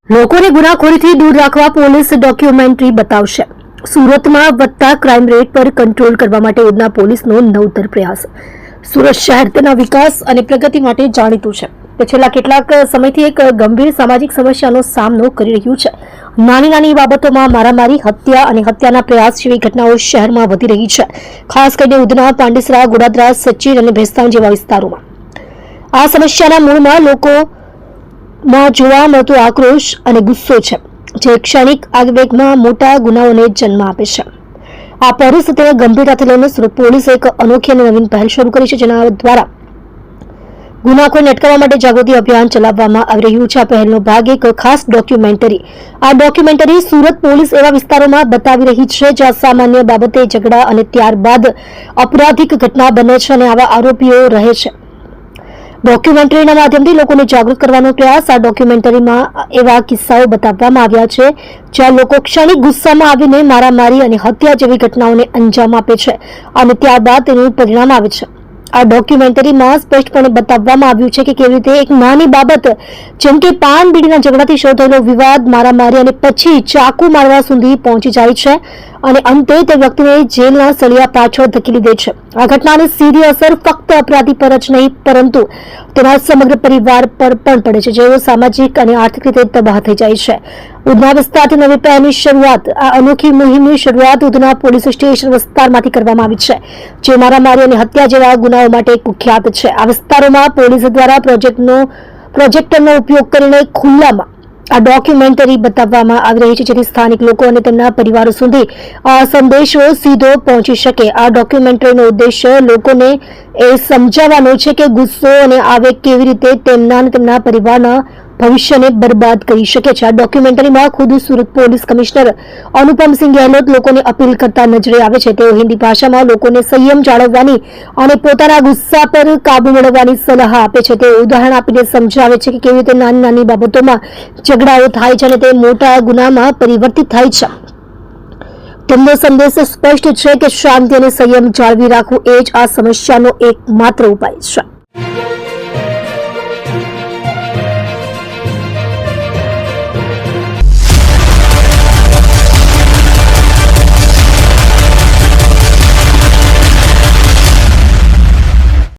લોકોને ગુનાખોરીથી દૂર રાખવા પોલીસ ડોક્યુમેન્ટરી બતાવશે। સુરતમાં વધતા ક્રાઇમ રેટ પર કંટ્રોલ કરવા માટે ઉધના પોલીસનો નવતર પ્રયાસ। સુરત શહેર તેના વિકાસ અને પ્રગતિ માટે જાણીતું છે। છેલ્લા કેટલાક સમયથી એક ગંભીર સામાજિક સમસ્યાનો સામનો કરી રહ્યું છે। નાની નાની બાબતોમાં મારામારી, હત્યા અને હત્યાના પ્રયાસ જેવી ઘટનાઓ શહેરમાં વધી રહી છે, ખાસ કરીને ઉધના, પાંડેસરા, ગોડાદરા, સચીર અને ભેસ્તાન જેવા વિસ્તારોમાં। આ સમસ્યાના મૂળમાં લોકોમાં જોવા મળતો આક્રોશ અને ગુસ્સો છે, જે ક્ષણિક આગવેગમાં મોટા ગુનાઓને જન્મ આપે છે। આ પરિસ્થિતિને ગંભીરતાથી લઈને સુરત પોલીસે એક અનોખી અને નવીન પહેલ શરૂ કરી છે, જેના દ્વારા ગુનાખોરીને અટકાવવા માટે જાગૃતિ અભિયાન ચલાવવામાં આવી રહ્યું છે। આ પહેલનો ભાગ એક ખાસ ડોક્યુમેન્ટરી। આ ડોક્યુમેન્ટરી સુરત પોલીસ એવા વિસ્તારોમાં બતાવી રહી છે જ્યાં સામાન્ય બાબતે ઝઘડા અને ત્યારબાદ અપરાધિક ઘટના બને છે અને આવા આરોપીઓ રહે છે। ડોક્યુમેન્ટરીના માધ્યમથી લોકોને જાગૃત કરવાનો પ્રયાસ। આ ડોક્યુમેન્ટરીમાં એવા કિસ્સાઓ બતાવવામાં આવ્યા છે જ્યાં લોકો ક્ષણિક ગુસ્સામાં આવીને મારામારી અને હત્યા જેવી ઘટનાઓને અંજામ આપે છે અને ત્યારબાદ તેનું પરિણામ આવે છે। આ ડોક્યુમેન્ટરીમાં સ્પષ્ટપણે બતાવવામાં આવ્યું છે કે કેવી રીતે એક નાની બાબત જેમ કે પાન બીડીના ઝઘડાથી શરૂ થયેલો વિવાદ મારામારી અને પછી ચાકુ મારવા સુધી પહોંચી જાય છે અને અંતે તે વ્યક્તિને જેલના સળિયા પાછળ ધકેલી દે છે। આ ઘટનાની સીધી અસર ફક્ત અપરાધી પર જ નહીં પરંતુ તેના સમગ્ર પરિવાર પર પણ પડે છે, જેઓ સામાજિક અને આર્થિક રીતે તબાહ થઈ જાય છે। ઉધના વિસ્તારથી નવી પહેલની શરૂઆત। આ અનોખી મુહિમની શરૂઆત ઉધના પોલીસ સ્ટેશન વિસ્તારમાંથી કરવામાં આવી છે, જે મારામારી અને હત્યા જેવા ગુનાઓ માટે કુખ્યાત છે। આ વિસ્તારોમાં પોલીસ દ્વારા પ્રોજેક્ટરનો ઉપયોગ કરીને ખુલ્લામાં આ ડોક્યુમેન્ટરી બતાવવામાં આવી રહી છે, જેથી સ્થાનિક લોકો અને તેમના પરિવારો સુધી આ સંદેશો સીધો પહોંચી શકે। આ ડોક્યુમેન્ટરીનો ઉદ્દેશ્ય લોકોને એ સમજાવવાનો છે કે ગુસ્સો અને આવેગ કેવી રીતે તેમના અને તેમના પરિવારના ભવિષ્યને બરબાદ કરી શકે છે। આ ડોક્યુમેન્ટરીમાં ખુદ સુરત પોલીસ કમિશનર અનુપમસિંહ ગેહલોત લોકોને અપીલ કરતા નજરે આવે છે। તેઓ હિન્દી ભાષામાં લોકોને સંયમ જાળવવાની અને પોતાના ગુસ્સા પર કાબુ મેળવવાની સલાહ આપે છે। તેઓ ઉદાહરણ આપીને સમજાવે છે કે કેવી રીતે નાની નાની બાબતોમાં ઝઘડાઓ થાય છે અને તે મોટા ગુનામાં પરિવર્તિત થાય છે। તેમનો સંદેશ સ્પષ્ટ છે કે શાંતિ અને સંયમ જાળવી રાખવું એ જ આ સમસ્યાનો એકમાત્ર ઉપાય છે।